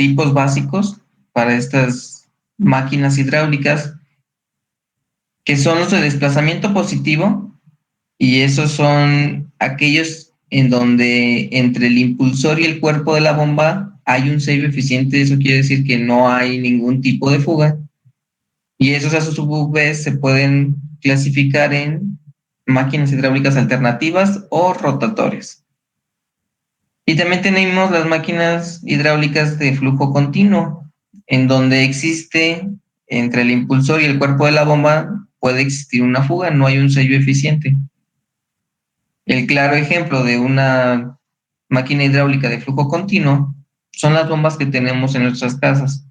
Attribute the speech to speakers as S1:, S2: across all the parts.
S1: tipos básicos para estas máquinas hidráulicas, que son los de desplazamiento positivo, y esos son aquellos en donde entre el impulsor y el cuerpo de la bomba hay un sello eficiente. Eso quiere decir que no hay ningún tipo de fuga. Y esos a su vez se pueden clasificar en máquinas hidráulicas alternativas o rotatorias. Y también tenemos las máquinas hidráulicas de flujo continuo, en donde existe entre el impulsor y el cuerpo de la bomba puede existir una fuga, no hay un sello eficiente. El claro ejemplo de una máquina hidráulica de flujo continuo son las bombas que tenemos en nuestras casas.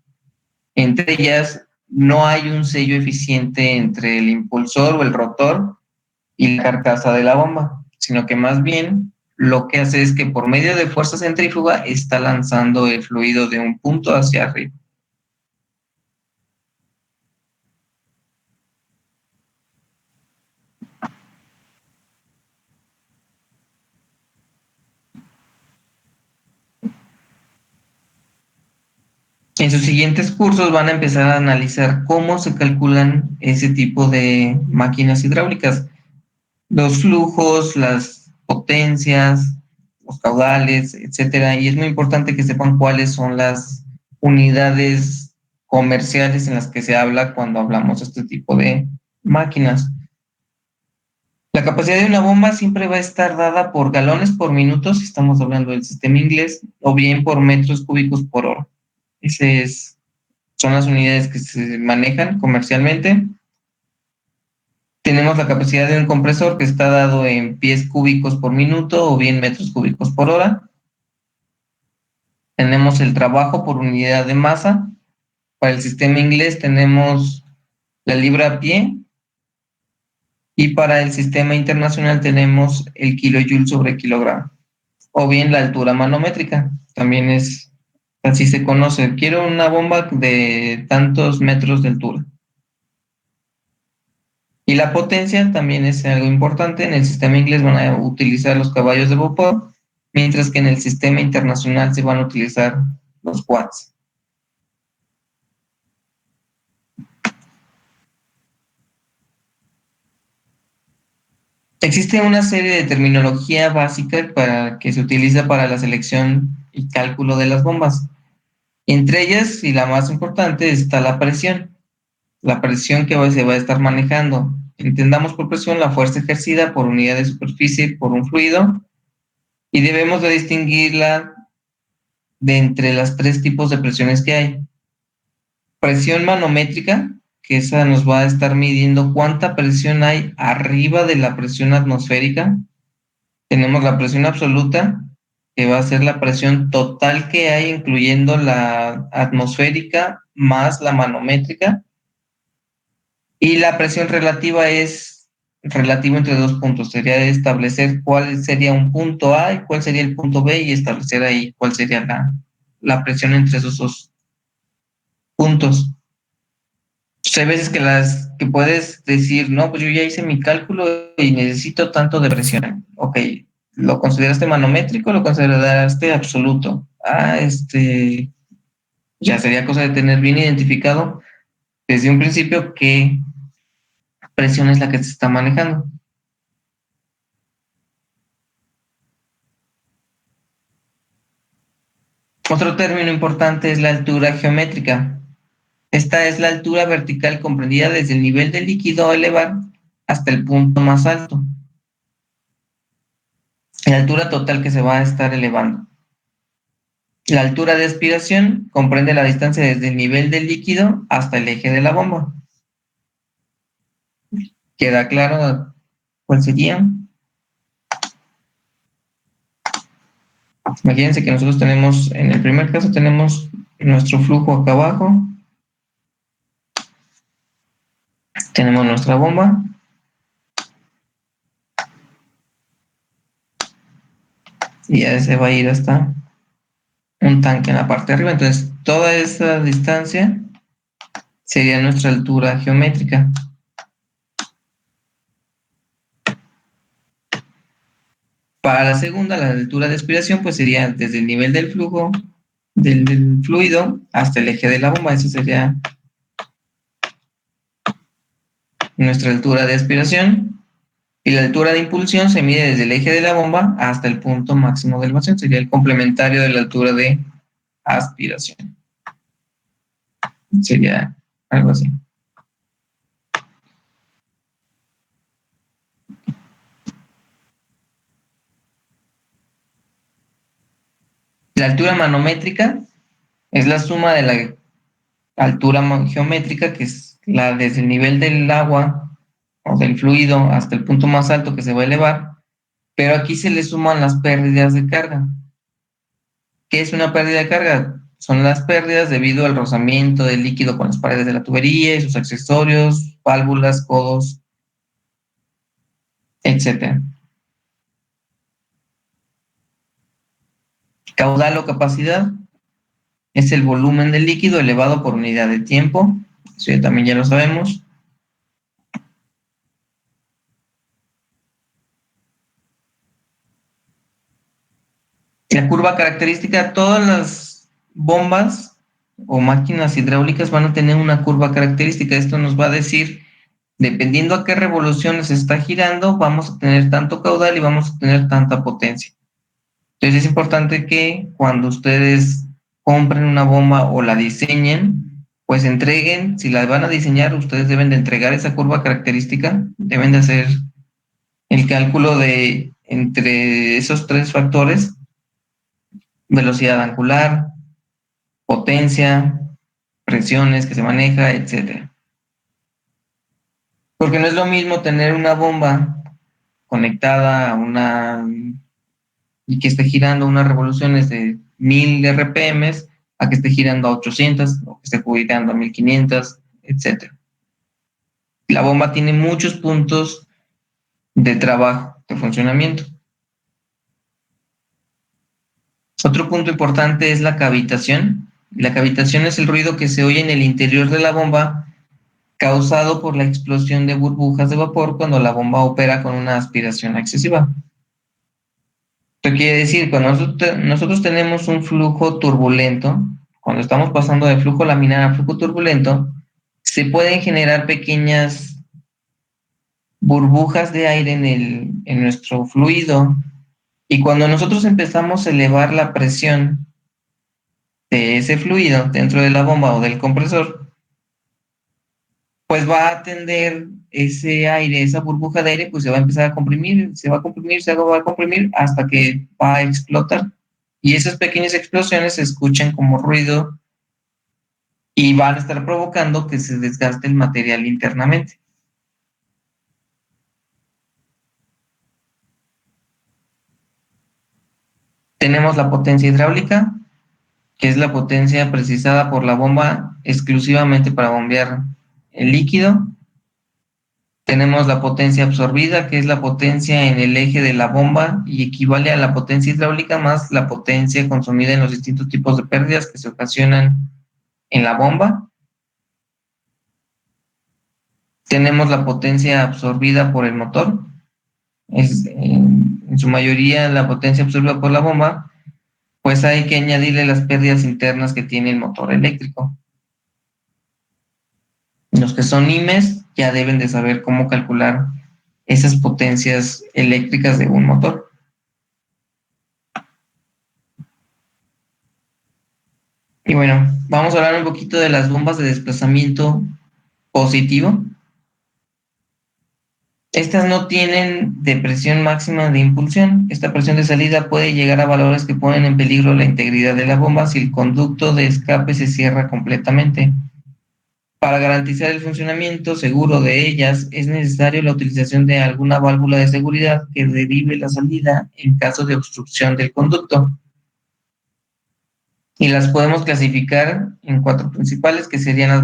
S1: Entre ellas no hay un sello eficiente entre el impulsor o el rotor y la carcasa de la bomba, sino que más bien lo que hace es que por medio de fuerza centrífuga está lanzando el fluido de un punto hacia arriba. En sus siguientes cursos van a empezar a analizar cómo se calculan ese tipo de máquinas hidráulicas, los flujos, las potencias, los caudales, etcétera. Y es muy importante que sepan cuáles son las unidades comerciales en las que se habla cuando hablamos de este tipo de máquinas. La capacidad de una bomba siempre va a estar dada por galones por minuto, si estamos hablando del sistema inglés, o bien por metros cúbicos por hora. Son las unidades que se manejan comercialmente. Tenemos la capacidad de un compresor que está dado en pies cúbicos por minuto o bien metros cúbicos por hora. Tenemos el trabajo por unidad de masa. Para el sistema inglés tenemos la libra a pie, y para el sistema internacional tenemos el kilojoule sobre kilogramo, o bien la altura manométrica. También es así se conoce. Quiero una bomba de tantos metros de altura. Y la potencia también es algo importante. En el sistema inglés van a utilizar los caballos de vapor, mientras que en el sistema internacional se van a utilizar los watts. Existe una serie de terminología básica que se utiliza para la selección y cálculo de las bombas. Entre ellas, y la más importante, está la presión que se va a estar manejando. Entendamos por presión la fuerza ejercida por unidad de superficie por un fluido, y debemos de distinguirla de entre las tres tipos de presiones que hay. Presión manométrica, que esa nos va a estar midiendo cuánta presión hay arriba de la presión atmosférica. Tenemos la presión absoluta, que va a ser la presión total que hay, incluyendo la atmosférica más la manométrica. Y la presión relativa es relativo entre dos puntos. Sería establecer cuál sería un punto A y cuál sería el punto B, y establecer ahí cuál sería la presión entre esos dos puntos. Hay veces que puedes decir, no, pues yo ya hice mi cálculo y necesito tanto de presión. Ok, ¿lo consideraste manométrico o lo consideraste absoluto? Ya sería cosa de tener bien identificado desde un principio qué presión es la que se está manejando. Otro término importante es la altura geométrica. Esta es la altura vertical comprendida desde el nivel del líquido a elevar hasta el punto más alto. La altura total que se va a estar elevando. La altura de aspiración comprende la distancia desde el nivel del líquido hasta el eje de la bomba. ¿Queda claro cuál sería? Imagínense que nosotros tenemos, en el primer caso tenemos nuestro flujo acá abajo, tenemos nuestra bomba, y ya se va a ir hasta un tanque en la parte de arriba. Entonces, toda esa distancia sería nuestra altura geométrica. Para la segunda, la altura de aspiración, pues sería desde el nivel del flujo del fluido hasta el eje de la bomba. Esa sería nuestra altura de aspiración. Y la altura de impulsión se mide desde el eje de la bomba hasta el punto máximo del vacío. Sería el complementario de la altura de aspiración. Sería algo así. La altura manométrica es la suma de la altura geométrica, que es la desde el nivel del agua o del fluido hasta el punto más alto que se va a elevar, pero aquí se le suman las pérdidas de carga. ¿Qué es una pérdida de carga? Son las pérdidas debido al rozamiento del líquido con las paredes de la tubería y sus accesorios, válvulas, codos, etc. Caudal o capacidad es el volumen del líquido elevado por unidad de tiempo. Eso ya también ya lo sabemos. La curva característica, todas las bombas o máquinas hidráulicas van a tener una curva característica. Esto nos va a decir, dependiendo a qué revoluciones está girando, vamos a tener tanto caudal y vamos a tener tanta potencia. Entonces es importante que cuando ustedes compren una bomba o la diseñen, pues entreguen, si la van a diseñar, ustedes deben de entregar esa curva característica, deben de hacer el cálculo de entre esos tres factores: velocidad angular, potencia, presiones que se maneja, etcétera. Porque no es lo mismo tener una bomba conectada a una y que esté girando unas revoluciones de 1000 RPM a que esté girando a 800 o que esté girando a 1500, etcétera. La bomba tiene muchos puntos de trabajo, de funcionamiento. Otro punto importante es la cavitación. La cavitación es el ruido que se oye en el interior de la bomba causado por la explosión de burbujas de vapor cuando la bomba opera con una aspiración excesiva. Esto quiere decir, cuando nosotros tenemos un flujo turbulento, cuando estamos pasando de flujo laminar a flujo turbulento, se pueden generar pequeñas burbujas de aire en nuestro fluido, y cuando nosotros empezamos a elevar la presión de ese fluido dentro de la bomba o del compresor, pues va a tender ese aire, esa burbuja de aire, pues se va a empezar a comprimir, se va a comprimir, se va a comprimir hasta que va a explotar. Y esas pequeñas explosiones se escuchan como ruido y van a estar provocando que se desgaste el material internamente. Tenemos la potencia hidráulica, que es la potencia precisada por la bomba exclusivamente para bombear el líquido. Tenemos la potencia absorbida, que es la potencia en el eje de la bomba y equivale a la potencia hidráulica más la potencia consumida en los distintos tipos de pérdidas que se ocasionan en la bomba. Tenemos la potencia absorbida por el motor, es en su mayoría la potencia absorbida por la bomba, pues hay que añadirle las pérdidas internas que tiene el motor eléctrico. Los que son IMES ya deben de saber cómo calcular esas potencias eléctricas de un motor. Y bueno, vamos a hablar un poquito de las bombas de desplazamiento positivo. Estas no tienen de presión máxima de impulsión. Esta presión de salida puede llegar a valores que ponen en peligro la integridad de la bomba si el conducto de escape se cierra completamente. Para garantizar el funcionamiento seguro de ellas, es necesario la utilización de alguna válvula de seguridad que derive la salida en caso de obstrucción del conducto. Y las podemos clasificar en cuatro principales, que serían las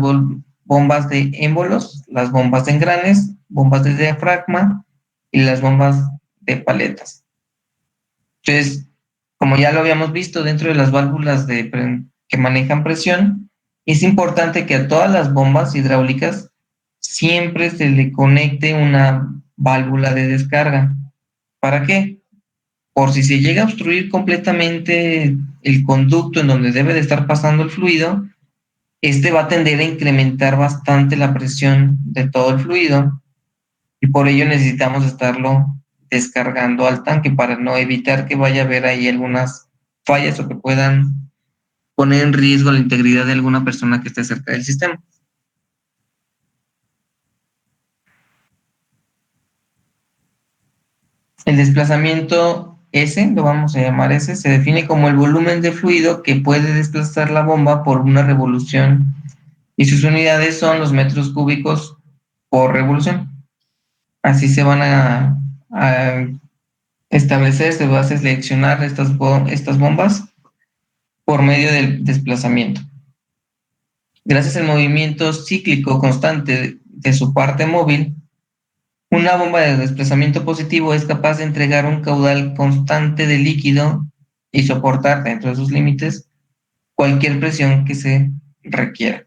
S1: bombas de émbolos, las bombas de engranes, bombas de diafragma y las bombas de paletas. Entonces, como ya lo habíamos visto dentro de las válvulas que manejan presión, es importante que a todas las bombas hidráulicas siempre se le conecte una válvula de descarga. ¿Para qué? Por si se llega a obstruir completamente el conducto en donde debe de estar pasando el fluido, este va a tender a incrementar bastante la presión de todo el fluido y por ello necesitamos estarlo descargando al tanque para no evitar que vaya a haber ahí algunas fallas o que puedan poner en riesgo la integridad de alguna persona que esté cerca del sistema. El desplazamiento S, lo vamos a llamar S, se define como el volumen de fluido que puede desplazar la bomba por una revolución y sus unidades son los metros cúbicos por revolución. Así se van a establecer, se va a seleccionar estas bombas por medio del desplazamiento. Gracias al movimiento cíclico constante de su parte móvil, una bomba de desplazamiento positivo es capaz de entregar un caudal constante de líquido y soportar dentro de sus límites cualquier presión que se requiera.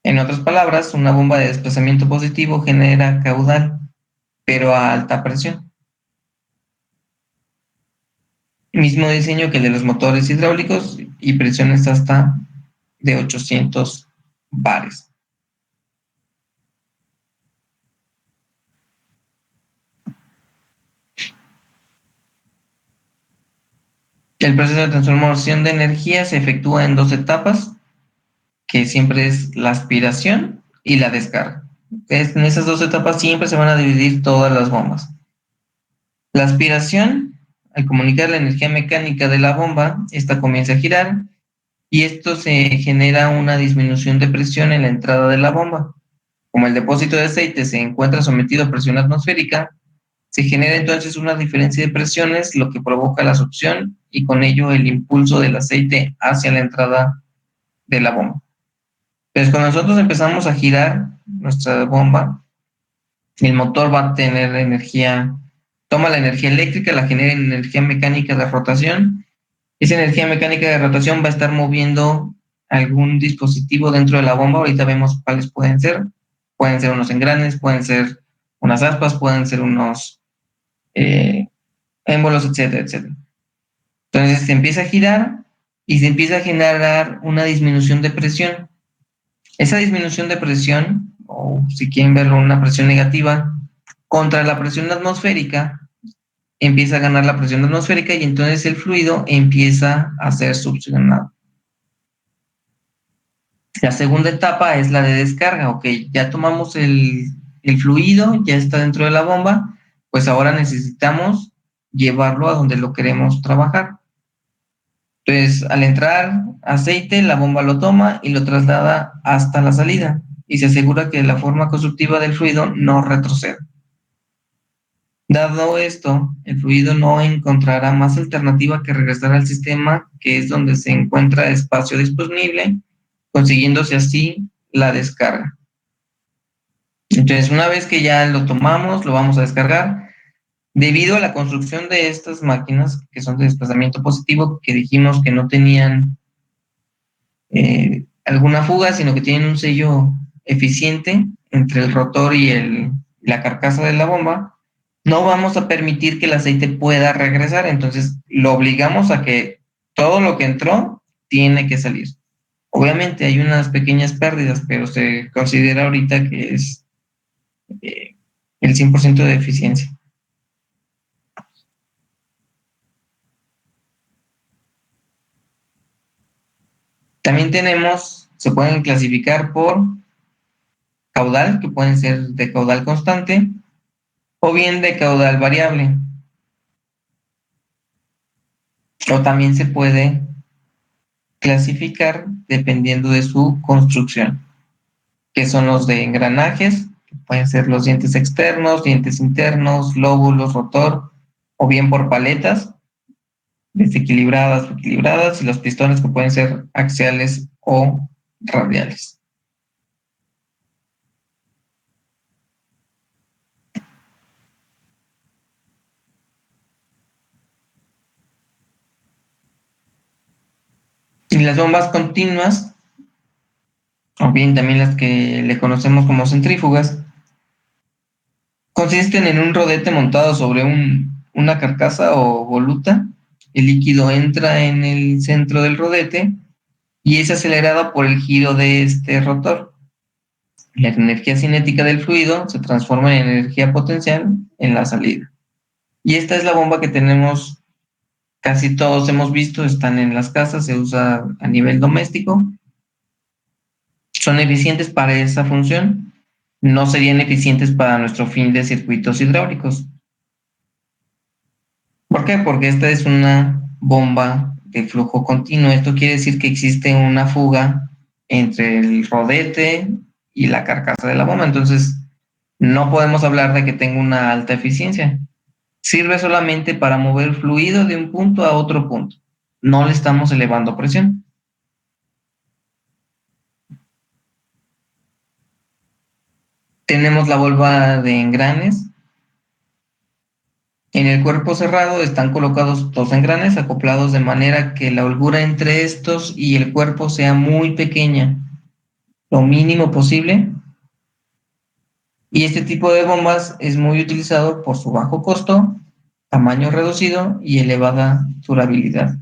S1: En otras palabras, una bomba de desplazamiento positivo genera caudal, pero a alta presión. Mismo diseño que el de los motores hidráulicos y presiones hasta de 800 bares. El proceso de transformación de energía se efectúa en dos etapas, que siempre es la aspiración y la descarga. En esas dos etapas siempre se van a dividir todas las bombas. La aspiración, al comunicar la energía mecánica de la bomba, esta comienza a girar y esto se genera una disminución de presión en la entrada de la bomba. Como el depósito de aceite se encuentra sometido a presión atmosférica, se genera entonces una diferencia de presiones, lo que provoca la succión y con ello el impulso del aceite hacia la entrada de la bomba. Pues cuando nosotros empezamos a girar nuestra bomba, el motor va a tener energía, toma la energía eléctrica, la genera en energía mecánica de rotación. Esa energía mecánica de rotación va a estar moviendo algún dispositivo dentro de la bomba. Ahorita vemos cuáles pueden ser. Pueden ser unos engranes, pueden ser unas aspas, pueden ser unos émbolos, etcétera, etcétera. Entonces se empieza a girar y se empieza a generar una disminución de presión. Esa disminución de presión, o si quieren verlo, una presión negativa, contra la presión atmosférica, empieza a ganar la presión atmosférica y entonces el fluido empieza a ser succionado. La segunda etapa es la de descarga. Ok, ya tomamos el fluido, ya está dentro de la bomba, pues ahora necesitamos llevarlo a donde lo queremos trabajar. Entonces, al entrar aceite, la bomba lo toma y lo traslada hasta la salida y se asegura que la forma constructiva del fluido no retroceda. Dado esto, el fluido no encontrará más alternativa que regresar al sistema, que es donde se encuentra espacio disponible, consiguiéndose así la descarga. Entonces, una vez que ya lo tomamos, lo vamos a descargar. Debido a la construcción de estas máquinas, que son de desplazamiento positivo, que dijimos que no tenían alguna fuga, sino que tienen un sello eficiente entre el rotor y la carcasa de la bomba, no vamos a permitir que el aceite pueda regresar. Entonces, lo obligamos a que todo lo que entró tiene que salir. Obviamente hay unas pequeñas pérdidas, pero se considera ahorita que es el 100% de eficiencia. También se pueden clasificar por caudal, que pueden ser de caudal constante, o bien de caudal variable. O también se puede clasificar dependiendo de su construcción, que son los de engranajes, que pueden ser los dientes externos, dientes internos, lóbulos, rotor, o bien por paletas, desequilibradas o equilibradas, y los pistones que pueden ser axiales o radiales. Y las bombas continuas, o bien también las que le conocemos como centrífugas, consisten en un rodete montado sobre una carcasa o voluta el líquido entra en el centro del rodete y es acelerada por el giro de este rotor. La energía cinética del fluido se transforma en energía potencial en la salida. Y esta es la bomba que tenemos, casi todos hemos visto, están en las casas, se usa a nivel doméstico. Son eficientes para esa función, no serían eficientes para nuestro fin de circuitos hidráulicos. ¿Por qué? Porque esta es una bomba de flujo continuo. Esto quiere decir que existe una fuga entre el rodete y la carcasa de la bomba. Entonces, no podemos hablar de que tenga una alta eficiencia. Sirve solamente para mover fluido de un punto a otro punto. No le estamos elevando presión. Tenemos la bomba de engranes. En el cuerpo cerrado están colocados dos engranes acoplados de manera que la holgura entre estos y el cuerpo sea muy pequeña, lo mínimo posible. Y este tipo de bombas es muy utilizado por su bajo costo, tamaño reducido y elevada durabilidad.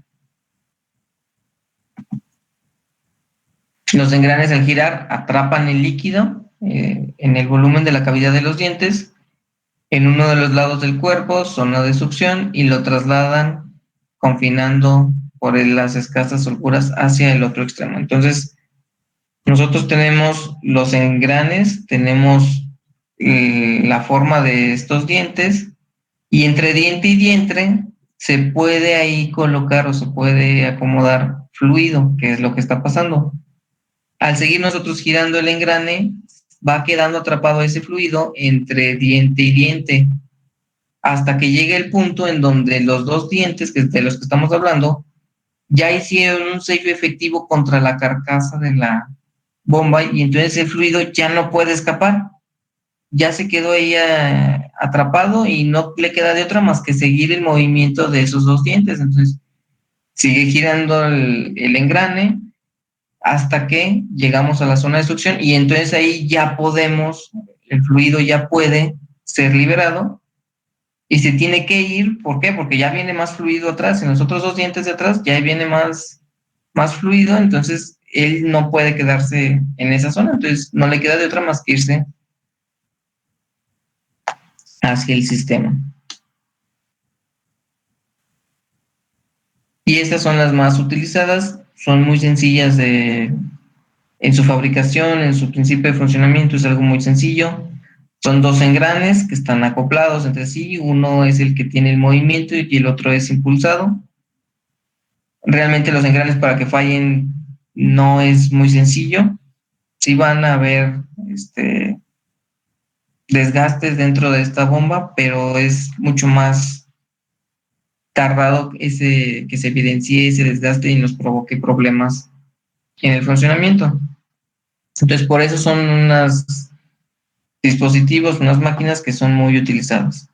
S1: Los engranes al girar atrapan el líquido en el volumen de la cavidad de los dientes en uno de los lados del cuerpo, zona de succión, y lo trasladan confinando por las escasas holguras hacia el otro extremo. Entonces, nosotros tenemos los engranes, tenemos la forma de estos dientes, y entre diente y diente se puede ahí colocar o se puede acomodar fluido, que es lo que está pasando. Al seguir nosotros girando el engrane, va quedando atrapado ese fluido entre diente y diente, hasta que llegue el punto en donde los dos dientes de los que estamos hablando ya hicieron un sello efectivo contra la carcasa de la bomba y entonces el fluido ya no puede escapar, ya se quedó ahí atrapado y no le queda de otra más que seguir el movimiento de esos dos dientes. Entonces sigue girando el engrane hasta que llegamos a la zona de succión y entonces ahí ya podemos, el fluido ya puede ser liberado y se tiene que ir. ¿Por qué? Porque ya viene más fluido atrás, en los otros dos dientes de atrás ya viene más fluido, entonces él no puede quedarse en esa zona, entonces no le queda de otra más que irse hacia el sistema. Y estas son las más utilizadas, son muy sencillas en su fabricación, en su principio de funcionamiento es algo muy sencillo. Son dos engranes que están acoplados entre sí, uno es el que tiene el movimiento y el otro es impulsado. Realmente los engranes para que fallen no es muy sencillo. Sí van a haber desgastes dentro de esta bomba, pero es mucho más tardado que se evidencie ese desgaste y nos provoque problemas en el funcionamiento. Entonces, por eso son unos dispositivos, unas máquinas que son muy utilizadas.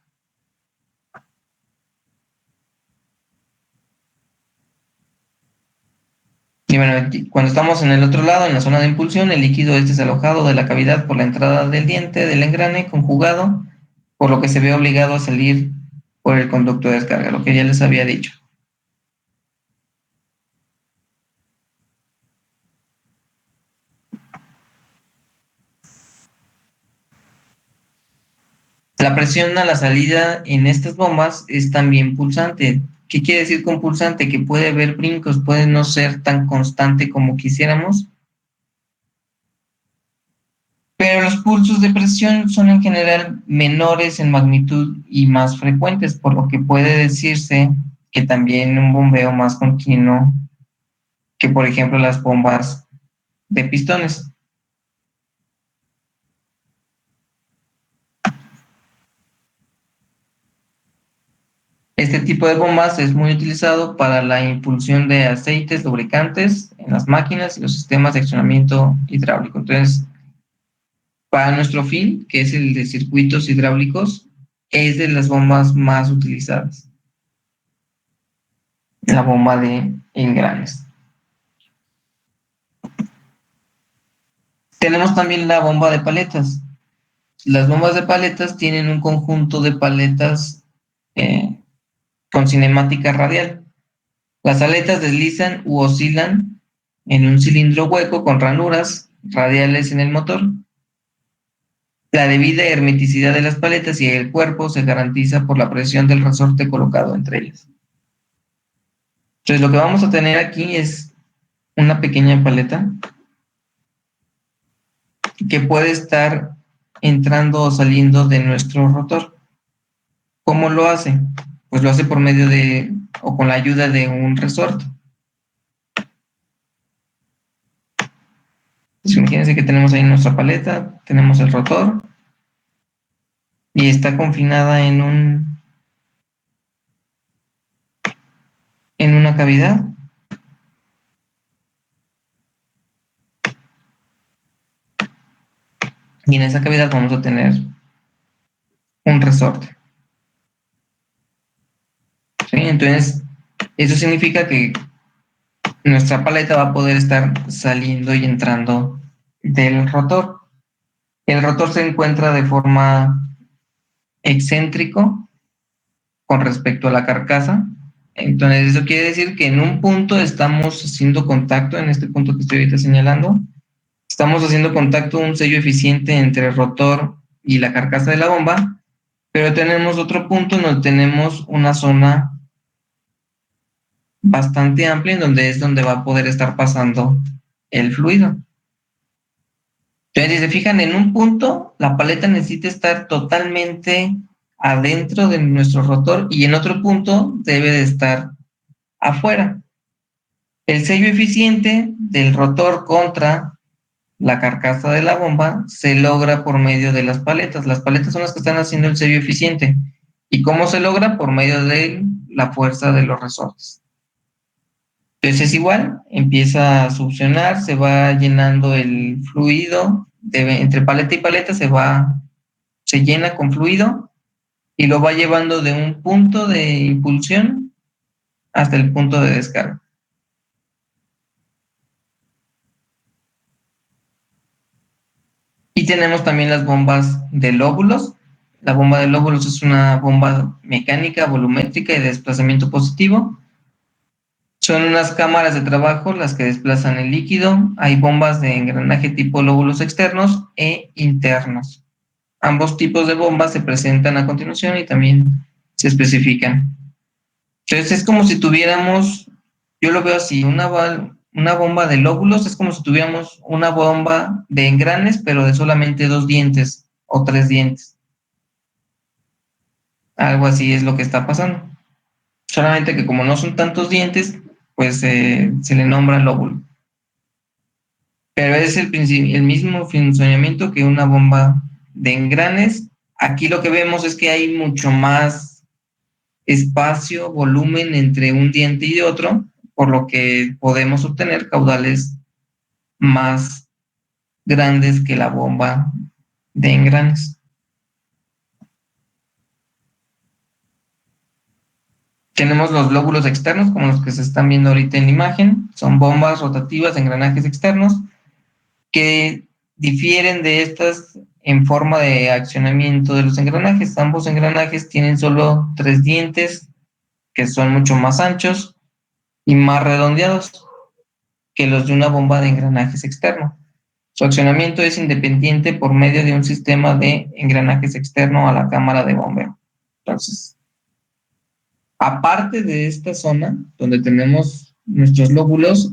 S1: Y bueno, cuando estamos en el otro lado, en la zona de impulsión, el líquido es desalojado de la cavidad por la entrada del diente del engrane conjugado, por lo que se ve obligado a salir por el conducto de descarga, lo que ya les había dicho. La presión a la salida en estas bombas es también pulsante. ¿Qué quiere decir con pulsante? Que puede haber brincos, puede no ser tan constante como quisiéramos, pero los pulsos de presión son en general menores en magnitud y más frecuentes, por lo que puede decirse que también un bombeo más continuo que, por ejemplo, las bombas de pistones. Este tipo de bombas es muy utilizado para la impulsión de aceites lubricantes en las máquinas y los sistemas de accionamiento hidráulico. Entonces, para nuestro fin, que es el de circuitos hidráulicos, es de las bombas más utilizadas, la bomba de engranes. Tenemos también la bomba de paletas. Las bombas de paletas tienen un conjunto de paletas con cinemática radial. Las aletas deslizan u oscilan en un cilindro hueco con ranuras radiales en el motor. La debida hermeticidad de las paletas y el cuerpo se garantiza por la presión del resorte colocado entre ellas. Entonces lo que vamos a tener aquí es una pequeña paleta que puede estar entrando o saliendo de nuestro rotor. ¿Cómo lo hace? Pues lo hace por medio de o con la ayuda de un resorte. Pues imagínense que tenemos ahí nuestra paleta, tenemos el rotor y está confinada en una cavidad. Y en esa cavidad vamos a tener un resorte. ¿Sí? Entonces, eso significa que nuestra paleta va a poder estar saliendo y entrando del rotor. El rotor se encuentra de forma excéntrico con respecto a la carcasa. Entonces, eso quiere decir que en un punto estamos haciendo contacto, en este punto que estoy ahorita señalando, estamos haciendo contacto, un sello eficiente entre el rotor y la carcasa de la bomba, pero tenemos otro punto en donde tenemos una zona bastante amplia en donde es donde va a poder estar pasando el fluido. Entonces, si se fijan en un punto, la paleta necesita estar totalmente adentro de nuestro rotor y en otro punto debe de estar afuera. El sello eficiente del rotor contra la carcasa de la bomba se logra por medio de las paletas. Las paletas son las que están haciendo el sello eficiente. ¿Y cómo se logra? Por medio de la fuerza de los resortes. Entonces es igual, empieza a succionar, se va llenando el fluido, entre paleta y paleta se llena con fluido y lo va llevando de un punto de impulsión hasta el punto de descarga. Y tenemos también las bombas de lóbulos. La bomba de lóbulos es una bomba mecánica, volumétrica y de desplazamiento positivo. Son unas cámaras de trabajo las que desplazan el líquido. Hay bombas de engranaje tipo lóbulos externos e internos. Ambos tipos de bombas se presentan a continuación y también se especifican. Entonces es como si tuviéramos, yo lo veo así, una bomba de lóbulos es como si tuviéramos una bomba de engranes, pero de solamente 2 dientes o 3 dientes. Algo así es lo que está pasando. Solamente que como no son tantos dientes, pues se le nombra lóbulo. Pero es el mismo funcionamiento que una bomba de engranes. Aquí lo que vemos es que hay mucho más espacio, volumen entre un diente y otro, por lo que podemos obtener caudales más grandes que la bomba de engranes. Tenemos los lóbulos externos, como los que se están viendo ahorita en la imagen. Son bombas rotativas de engranajes externos que difieren de estas en forma de accionamiento de los engranajes. Ambos engranajes tienen solo 3 dientes, que son mucho más anchos y más redondeados que los de una bomba de engranajes externo. Su accionamiento es independiente por medio de un sistema de engranajes externo a la cámara de bombeo. Entonces, aparte de esta zona donde tenemos nuestros lóbulos,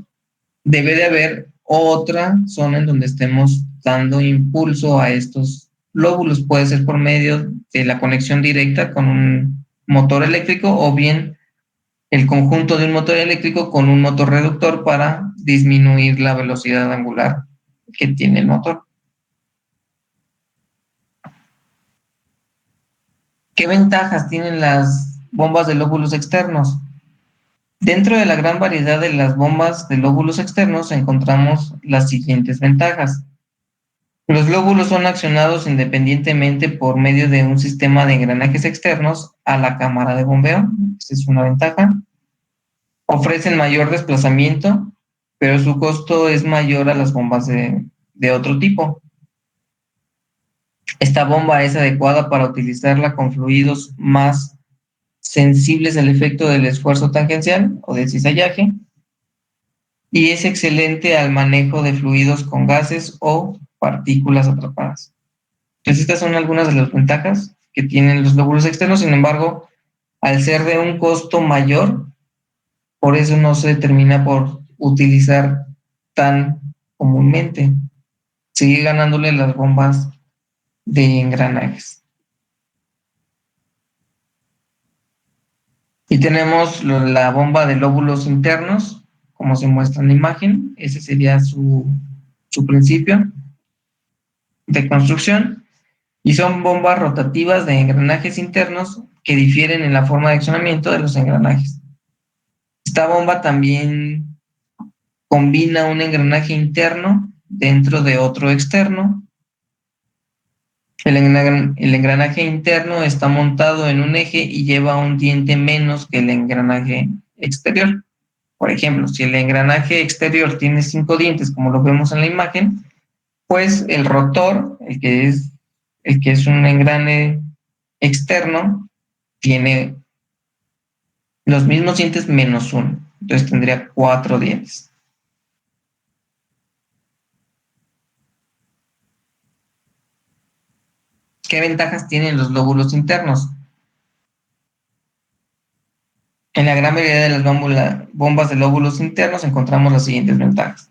S1: debe de haber otra zona en donde estemos dando impulso a estos lóbulos. Puede ser por medio de la conexión directa con un motor eléctrico o bien el conjunto de un motor eléctrico con un motor reductor para disminuir la velocidad angular que tiene el motor. ¿Qué ventajas tienen las bombas de lóbulos externos? Dentro de la gran variedad de las bombas de lóbulos externos encontramos las siguientes ventajas. Los lóbulos son accionados independientemente por medio de un sistema de engranajes externos a la cámara de bombeo. Esta es una ventaja. Ofrecen mayor desplazamiento, pero su costo es mayor a las bombas de otro tipo. Esta bomba es adecuada para utilizarla con fluidos más sensibles al efecto del esfuerzo tangencial o del cizallaje, y es excelente al manejo de fluidos con gases o partículas atrapadas. Entonces, estas son algunas de las ventajas que tienen los lóbulos externos. Sin embargo, al ser de un costo mayor, por eso no se termina por utilizar tan comúnmente. Sigue ganándole las bombas de engranajes. Y tenemos la bomba de lóbulos internos, como se muestra en la imagen. Ese sería su principio de construcción. Y son bombas rotativas de engranajes internos que difieren en la forma de accionamiento de los engranajes. Esta bomba también combina un engranaje interno dentro de otro externo. El engranaje interno está montado en un eje y lleva un diente menos que el engranaje exterior. Por ejemplo, si el engranaje exterior tiene 5 dientes, como lo vemos en la imagen, pues el rotor, el que es un engrane externo, tiene los mismos dientes menos 1. Entonces tendría 4 dientes. ¿Qué ventajas tienen los lóbulos internos? En la gran mayoría de las bombas de lóbulos internos encontramos las siguientes ventajas.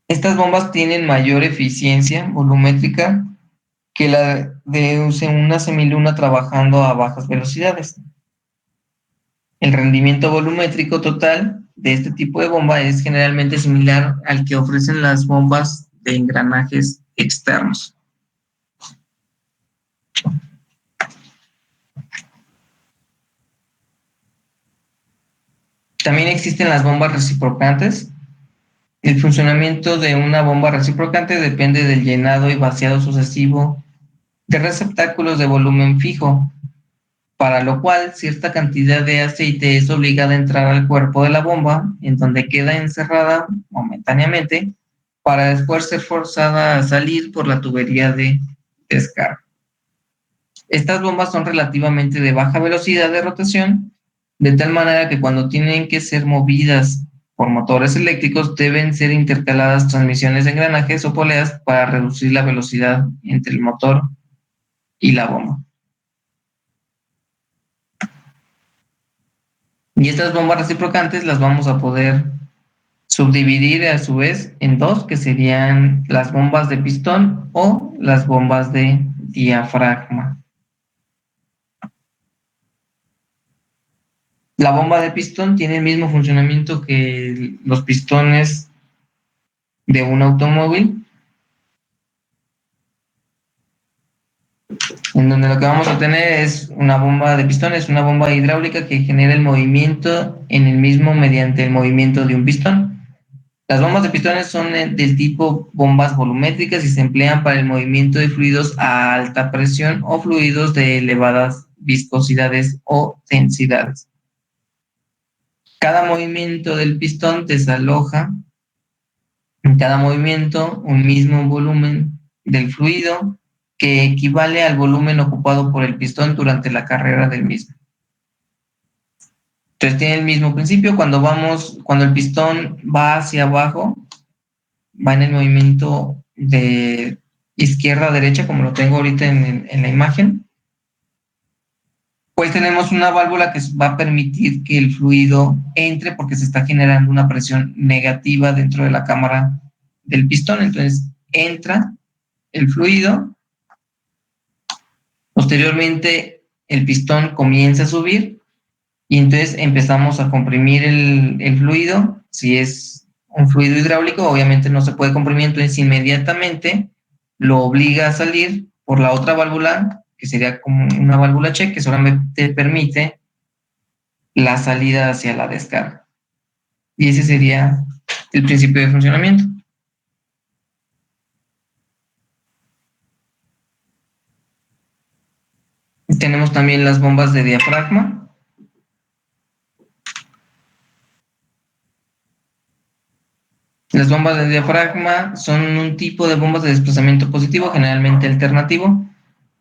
S1: Estas bombas tienen mayor eficiencia volumétrica que la de una semiluna trabajando a bajas velocidades. El rendimiento volumétrico total de este tipo de bomba es generalmente similar al que ofrecen las bombas de engranajes externos. También existen las bombas reciprocantes. El funcionamiento de una bomba reciprocante depende del llenado y vaciado sucesivo de receptáculos de volumen fijo, para lo cual cierta cantidad de aceite es obligada a entrar al cuerpo de la bomba, en donde queda encerrada momentáneamente, para después ser forzada a salir por la tubería de descarga. Estas bombas son relativamente de baja velocidad de rotación, de tal manera que cuando tienen que ser movidas por motores eléctricos deben ser intercaladas transmisiones de engranajes o poleas para reducir la velocidad entre el motor y la bomba. Y estas bombas reciprocantes las vamos a poder subdividir a su vez en dos, que serían las bombas de pistón o las bombas de diafragma. La bomba de pistón tiene el mismo funcionamiento que los pistones de un automóvil, en donde lo que vamos a tener es una bomba de pistón, es una bomba hidráulica que genera el movimiento en el mismo mediante el movimiento de un pistón. Las bombas de pistones son del tipo bombas volumétricas y se emplean para el movimiento de fluidos a alta presión o fluidos de elevadas viscosidades o densidades. Cada movimiento del pistón desaloja en cada movimiento un mismo volumen del fluido que equivale al volumen ocupado por el pistón durante la carrera del mismo. Entonces tiene el mismo principio. Cuando el pistón va hacia abajo, va en el movimiento de izquierda a derecha, como lo tengo ahorita en la imagen, pues tenemos una válvula que va a permitir que el fluido entre porque se está generando una presión negativa dentro de la cámara del pistón. Entonces entra el fluido, posteriormente el pistón comienza a subir y entonces empezamos a comprimir el fluido. Si es un fluido hidráulico, obviamente no se puede comprimir, entonces inmediatamente lo obliga a salir por la otra válvula, que sería como una válvula check, que solamente permite la salida hacia la descarga. Y ese sería el principio de funcionamiento. Tenemos también las bombas de diafragma. Las bombas de diafragma son un tipo de bombas de desplazamiento positivo, generalmente alternativo,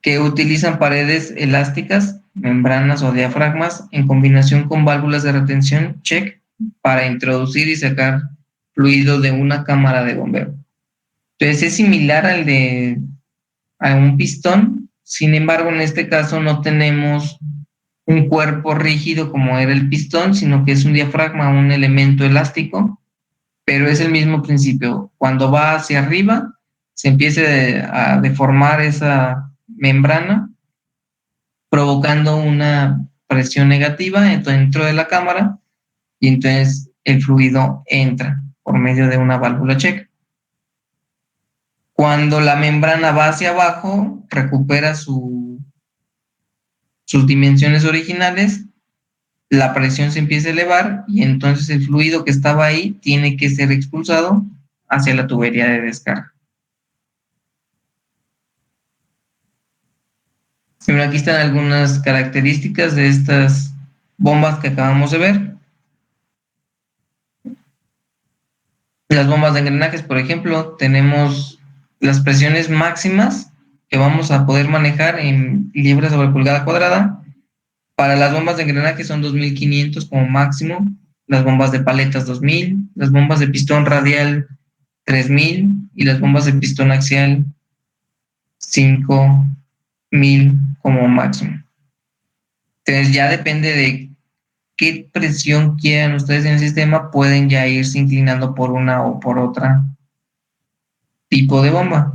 S1: que utilizan paredes elásticas membranas o diafragmas en combinación con válvulas de retención, check, para introducir y sacar fluido de una cámara de bombeo. Entonces es similar a un pistón, sin embargo en este caso no tenemos un cuerpo rígido como era el pistón, sino que es un diafragma, un elemento elástico, pero es el mismo principio. Cuando va hacia arriba, se empieza a deformar esa membrana, provocando una presión negativa dentro de la cámara, y entonces el fluido entra por medio de una válvula check. Cuando la membrana va hacia abajo, recupera sus dimensiones originales, la presión se empieza a elevar y entonces el fluido que estaba ahí tiene que ser expulsado hacia la tubería de descarga. Y bueno, aquí están algunas características de estas bombas que acabamos de ver. Las bombas de engranajes, por ejemplo, tenemos las presiones máximas que vamos a poder manejar en libras sobre pulgada cuadrada. Para las bombas de engranaje son 2500 como máximo, las bombas de paletas 2000, las bombas de pistón radial 3000 y las bombas de pistón axial 5000 como máximo. Entonces ya depende de qué presión quieran ustedes en el sistema, pueden ya irse inclinando por una o por otra tipo de bomba.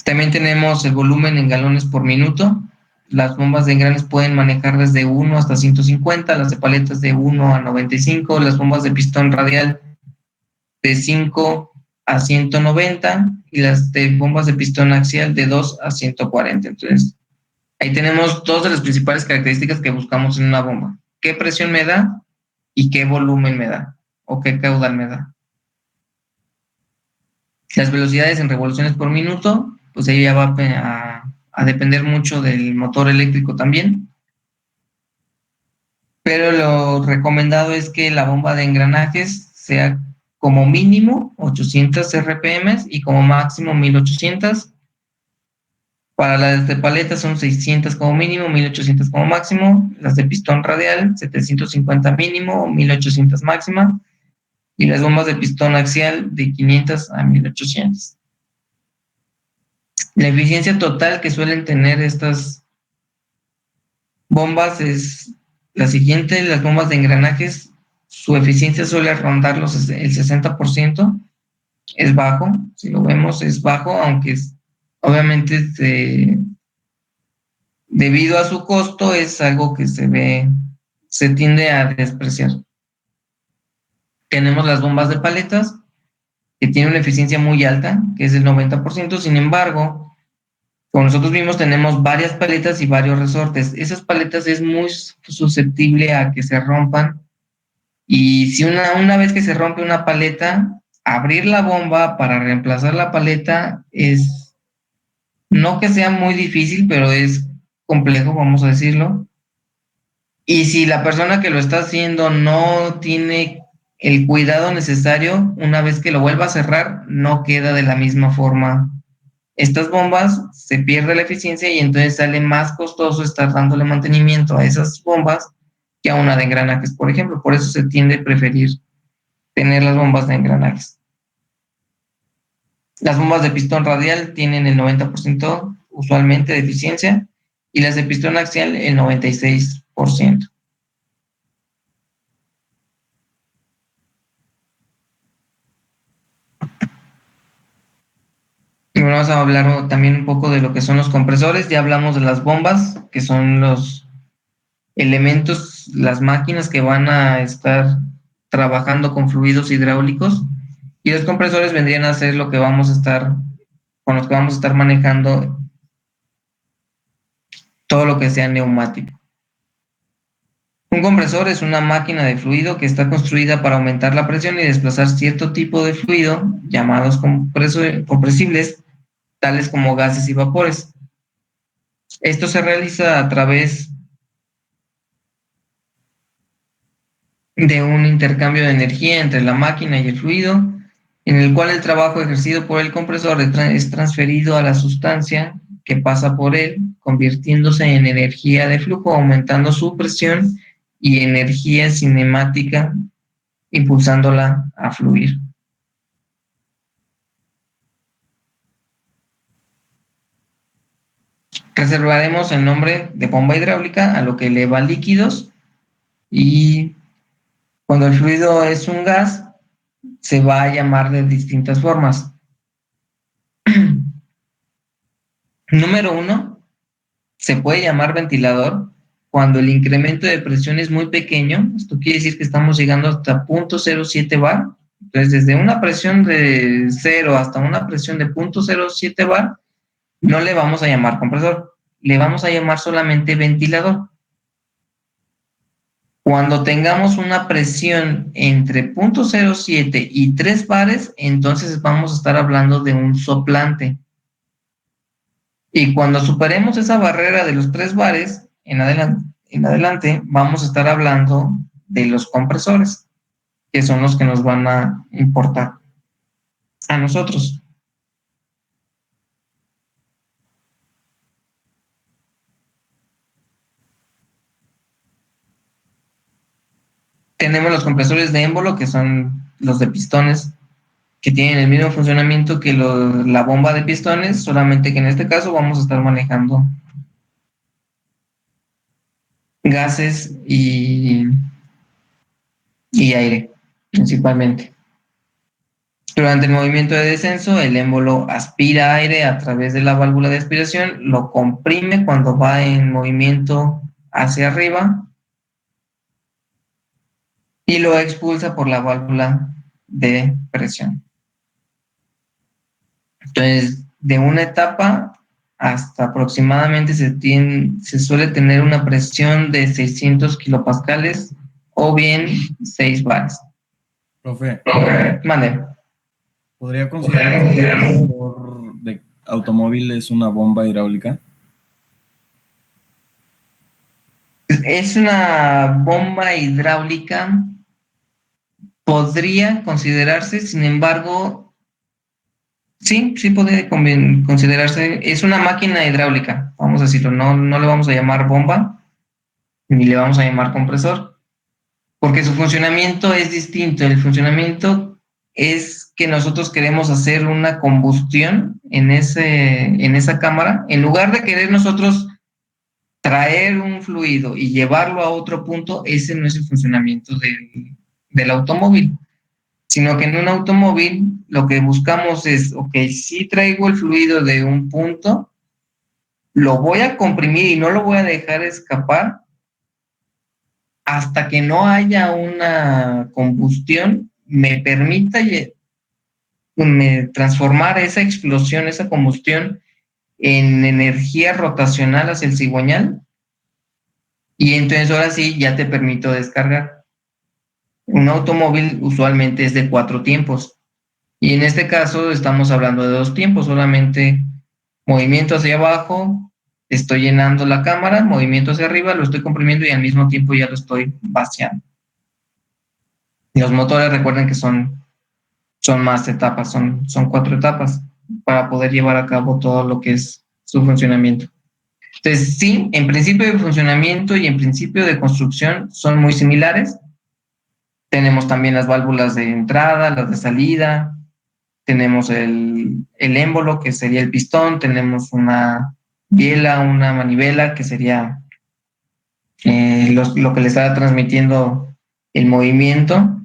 S1: También tenemos el volumen en galones por minuto. Las bombas de engranes pueden manejar desde 1 hasta 150, las de paletas de 1 a 95, las bombas de pistón radial de 5 a 190 y las de bombas de pistón axial de 2 a 140. Entonces, ahí tenemos dos de las principales características que buscamos en una bomba. ¿Qué presión me da y qué volumen me da? ¿O qué caudal me da? Las velocidades en revoluciones por minuto, pues ahí ya va a depender mucho del motor eléctrico también. Pero lo recomendado es que la bomba de engranajes sea como mínimo 800 RPM y como máximo 1800. Para las de paleta son 600 como mínimo, 1800 como máximo. Las de pistón radial, 750 mínimo, 1800 máxima. Y las bombas de pistón axial de 500 a 1800. La eficiencia total que suelen tener estas bombas es la siguiente. Las bombas de engranajes, su eficiencia suele rondar el 60%. Es bajo, si lo vemos es bajo, aunque obviamente debido a su costo es algo que se tiende a despreciar. Tenemos las bombas de paletas, que tienen una eficiencia muy alta, que es del 90%. Sin embargo, como nosotros vimos, tenemos varias paletas y varios resortes. Esas paletas es muy susceptible a que se rompan, y si una vez que se rompe una paleta, abrir la bomba para reemplazar la paleta es, no que sea muy difícil, pero es complejo, vamos a decirlo. Y si la persona que lo está haciendo no tiene el cuidado necesario, una vez que lo vuelva a cerrar, no queda de la misma forma. Estas bombas se pierde la eficiencia y entonces sale más costoso estar dándole mantenimiento a esas bombas que a una de engranajes, por ejemplo. Por eso se tiende a preferir tener las bombas de engranajes. Las bombas de pistón radial tienen el 90% usualmente de eficiencia y las de pistón axial el 96%. Y bueno, vamos a hablar también un poco de lo que son los compresores. Ya hablamos de las bombas, que son los elementos, las máquinas que van a estar trabajando con fluidos hidráulicos, y los compresores vendrían a ser lo que vamos a estar, con los que vamos a estar manejando todo lo que sea neumático. Un compresor es una máquina de fluido que está construida para aumentar la presión y desplazar cierto tipo de fluido, llamados compresibles, tales como gases y vapores. Esto se realiza a través de un intercambio de energía entre la máquina y el fluido, en el cual el trabajo ejercido por el compresor es transferido a la sustancia que pasa por él, convirtiéndose en energía de flujo, aumentando su presión y energía cinemática, impulsándola a fluir. Reservaremos el nombre de bomba hidráulica a lo que eleva líquidos, y cuando el fluido es un gas, se va a llamar de distintas formas. Número 1, se puede llamar ventilador cuando el incremento de presión es muy pequeño. Esto quiere decir que estamos llegando hasta 0.07 bar. Entonces, desde una presión de 0 hasta una presión de 0.07 bar, no le vamos a llamar compresor, le vamos a llamar solamente ventilador. Cuando tengamos una presión entre 0.07 y 3 bares, entonces vamos a estar hablando de un soplante. Y cuando superemos esa barrera de los 3 bares, en adelante vamos a estar hablando de los compresores, que son los que nos van a importar a nosotros. Tenemos los compresores de émbolo, que son los de pistones, que tienen el mismo funcionamiento que la bomba de pistones, solamente que en este caso vamos a estar manejando gases y aire, principalmente. Durante el movimiento de descenso, el émbolo aspira aire a través de la válvula de aspiración, lo comprime cuando va en movimiento hacia arriba y lo expulsa por la válvula de presión. Entonces, de una etapa hasta aproximadamente se suele tener una presión de 600 kilopascales o bien 6 bares.
S2: Profe,
S1: Mande.
S2: ¿podría considerarse que el motor de automóvil es una bomba hidráulica?
S1: Es una bomba hidráulica, podría considerarse, sin embargo, sí puede considerarse, es una máquina hidráulica, vamos a decirlo, no le vamos a llamar bomba, ni le vamos a llamar compresor, porque su funcionamiento es distinto. El funcionamiento es que nosotros queremos hacer una combustión en esa cámara, en lugar de querer nosotros traer un fluido y llevarlo a otro punto, ese no es el funcionamiento del automóvil, sino que en un automóvil lo que buscamos es, ok, si traigo el fluido de un punto, lo voy a comprimir y no lo voy a dejar escapar hasta que no haya una combustión, me permita transformar esa explosión, esa combustión, en energía rotacional hacia el cigüeñal, y entonces ahora sí ya te permito descargar. Un automóvil usualmente es de 4 tiempos, y en este caso estamos hablando de 2 tiempos, solamente movimiento hacia abajo, estoy llenando la cámara, movimiento hacia arriba, lo estoy comprimiendo y al mismo tiempo ya lo estoy vaciando. Y los motores, recuerden que son más etapas, son 4 etapas para poder llevar a cabo todo lo que es su funcionamiento. Entonces, sí, en principio de funcionamiento y en principio de construcción son muy similares. Tenemos también las válvulas de entrada, las de salida, tenemos el émbolo, que sería el pistón, tenemos una biela, una manivela, que sería lo que le está transmitiendo el movimiento,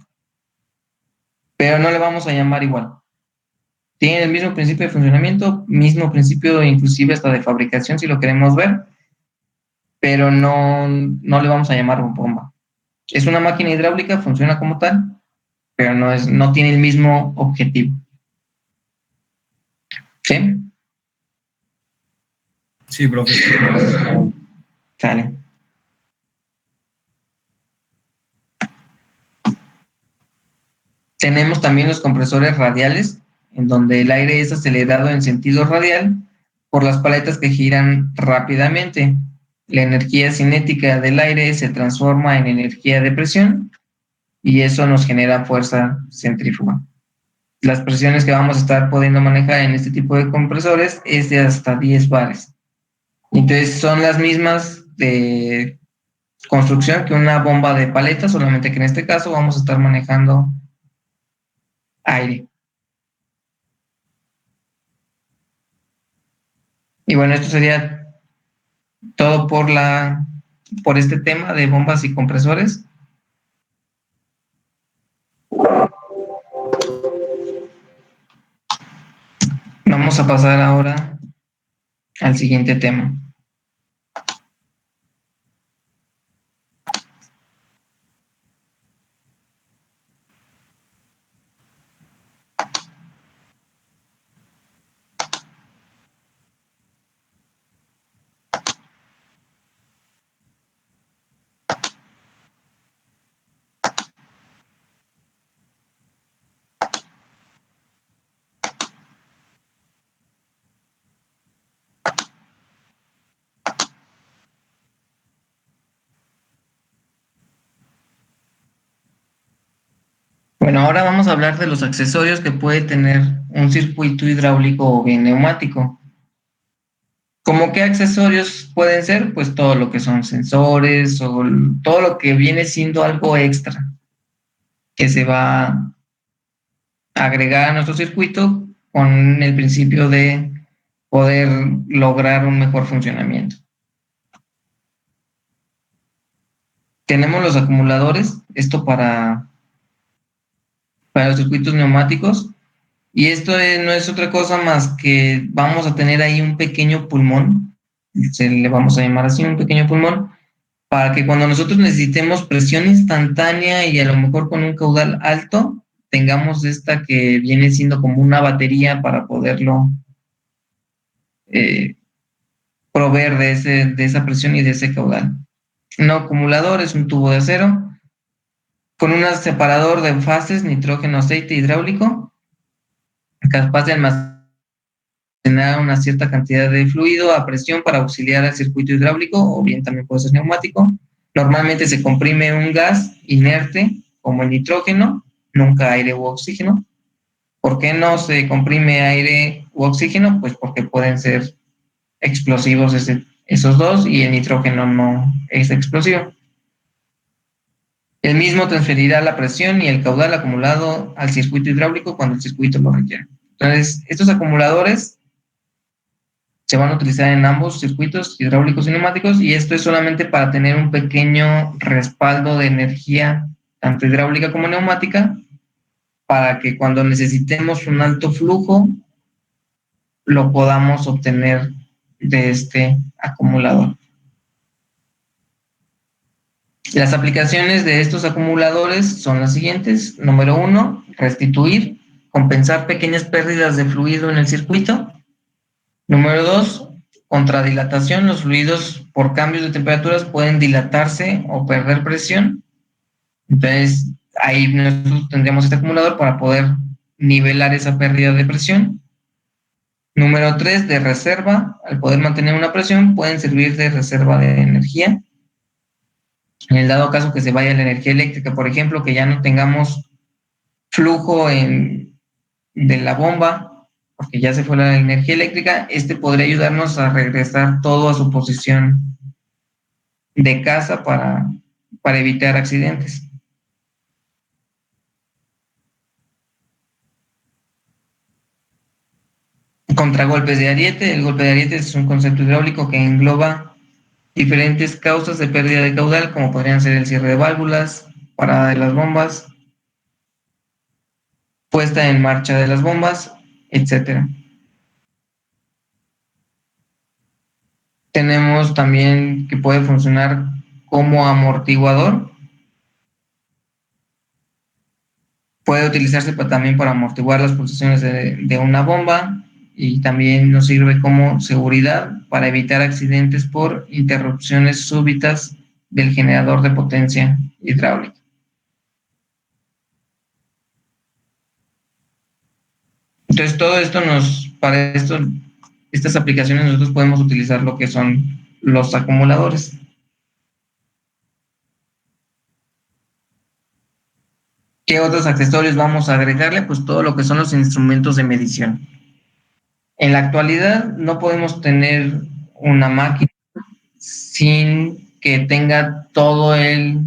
S1: pero no le vamos a llamar igual. Tiene el mismo principio de funcionamiento, mismo principio inclusive hasta de fabricación si lo queremos ver, pero no le vamos a llamar bomba. Es una máquina hidráulica, funciona como tal, pero no tiene el mismo objetivo. ¿Sí?
S2: Sí, profe.
S1: Sale. Tenemos también los compresores radiales, en donde el aire es acelerado en sentido radial por las paletas que giran rápidamente. La energía cinética del aire se transforma en energía de presión y eso nos genera fuerza centrífuga. Las presiones que vamos a estar pudiendo manejar en este tipo de compresores es de hasta 10 bares. Entonces son las mismas de construcción que una bomba de paleta, solamente que en este caso vamos a estar manejando aire. Y bueno, esto sería todo por este tema de bombas y compresores. Vamos a pasar ahora al siguiente tema. Bueno, ahora vamos a hablar de los accesorios que puede tener un circuito hidráulico o bien neumático. ¿Cómo qué accesorios pueden ser? Pues todo lo que son sensores o todo lo que viene siendo algo extra que se va a agregar a nuestro circuito con el principio de poder lograr un mejor funcionamiento. Tenemos los acumuladores, esto para los circuitos neumáticos, y esto no es otra cosa más que vamos a tener ahí un pequeño pulmón, se le vamos a llamar así, un pequeño pulmón, para que cuando nosotros necesitemos presión instantánea y a lo mejor con un caudal alto, tengamos esta que viene siendo como una batería para poderlo eh, proveer de esa presión y de ese caudal. Un acumulador es un tubo de acero con un separador de fases, nitrógeno, aceite hidráulico, capaz de almacenar una cierta cantidad de fluido a presión para auxiliar al circuito hidráulico, o bien también puede ser neumático. Normalmente se comprime un gas inerte, como el nitrógeno, nunca aire u oxígeno. ¿Por qué no se comprime aire u oxígeno? Pues porque pueden ser explosivos esos dos y el nitrógeno no es explosivo. El mismo transferirá la presión y el caudal acumulado al circuito hidráulico cuando el circuito lo requiera. Entonces, estos acumuladores se van a utilizar en ambos circuitos hidráulicos y neumáticos, y esto es solamente para tener un pequeño respaldo de energía, tanto hidráulica como neumática, para que cuando necesitemos un alto flujo lo podamos obtener de este acumulador. Las aplicaciones de estos acumuladores son las siguientes. Número 1, restituir, compensar pequeñas pérdidas de fluido en el circuito. Número 2, contradilatación. Los fluidos por cambios de temperaturas pueden dilatarse o perder presión. Entonces, ahí nosotros tendríamos este acumulador para poder nivelar esa pérdida de presión. Número 3, de reserva. Al poder mantener una presión, pueden servir de reserva de energía. En el dado caso que se vaya la energía eléctrica, por ejemplo, que ya no tengamos flujo de la bomba, porque ya se fue la energía eléctrica, este podría ayudarnos a regresar todo a su posición de casa para evitar accidentes. Contragolpes de ariete. El golpe de ariete es un concepto hidráulico que engloba diferentes causas de pérdida de caudal, como podrían ser el cierre de válvulas, parada de las bombas, puesta en marcha de las bombas, etcétera. Tenemos también que puede funcionar como amortiguador. Puede utilizarse también para amortiguar las pulsaciones de una bomba, y también nos sirve como seguridad para evitar accidentes por interrupciones súbitas del generador de potencia hidráulica. Entonces, todo esto para estas aplicaciones nosotros podemos utilizar lo que son los acumuladores. ¿Qué otros accesorios vamos a agregarle? Pues todo lo que son los instrumentos de medición. En la actualidad no podemos tener una máquina sin que tenga todo el